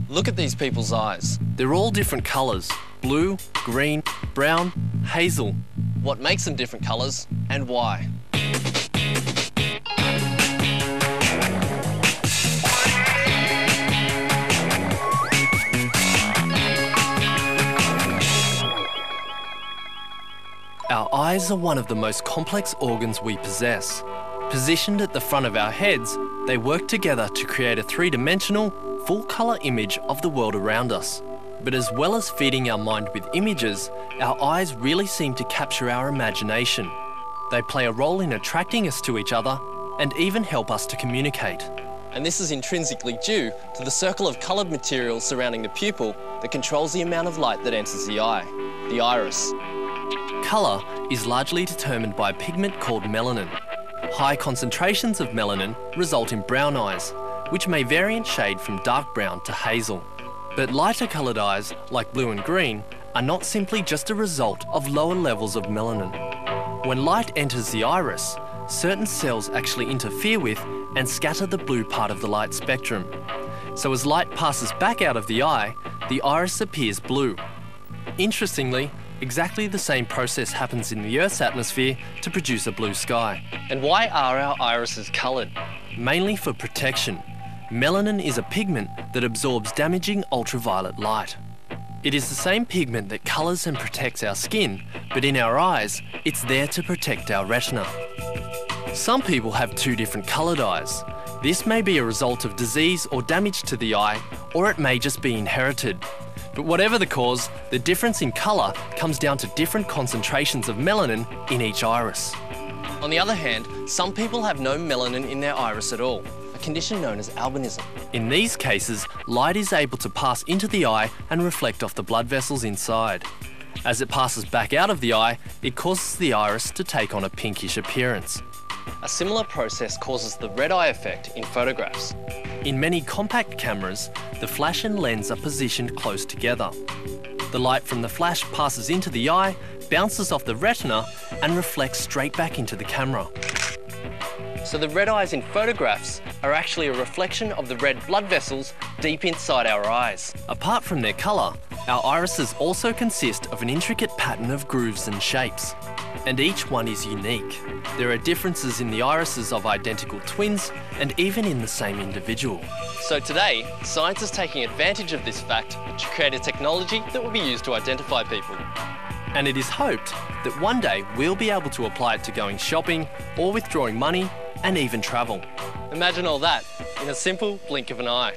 Look at these people's eyes. They're all different colours: blue, green, brown, hazel. What makes them different colours and why? Our eyes are one of the most complex organs we possess. Positioned at the front of our heads, they work together to create a three-dimensional, full-colour image of the world around us. But as well as feeding our mind with images, our eyes really seem to capture our imagination. They play a role in attracting us to each other and even help us to communicate. And this is intrinsically due to the circle of coloured material surrounding the pupil that controls the amount of light that enters the eye, the iris. Colour is largely determined by a pigment called melanin. High concentrations of melanin result in brown eyes, which may vary in shade from dark brown to hazel. But lighter coloured eyes, like blue and green, are not simply just a result of lower levels of melanin. When light enters the iris, certain cells actually interfere with and scatter the blue part of the light spectrum. So as light passes back out of the iris appears blue. Interestingly, exactly the same process happens in the Earth's atmosphere to produce a blue sky. And why are our irises coloured? Mainly for protection. Melanin is a pigment that absorbs damaging ultraviolet light. It is the same pigment that colours and protects our skin, but in our eyes, it's there to protect our retina. Some people have two different coloured eyes. This may be a result of disease or damage to the eye, or it may just be inherited. But whatever the cause, the difference in colour comes down to different concentrations of melanin in each iris. On the other hand, some people have no melanin in their iris at all, a condition known as albinism. In these cases, light is able to pass into the eye and reflect off the blood vessels inside. As it passes back out of the eye, it causes the iris to take on a pinkish appearance. A similar process causes the red eye effect in photographs. In many compact cameras, the flash and lens are positioned close together. The light from the flash passes into the eye, bounces off the retina, and reflects straight back into the camera. So the red eyes in photographs are actually a reflection of the red blood vessels deep inside our eyes. Apart from their colour, our irises also consist of an intricate pattern of grooves and shapes, and each one is unique. There are differences in the irises of identical twins and even in the same individual. So today, science is taking advantage of this fact to create a technology that will be used to identify people. And it is hoped that one day we'll be able to apply it to going shopping or withdrawing money and even travel. Imagine all that in a simple blink of an eye.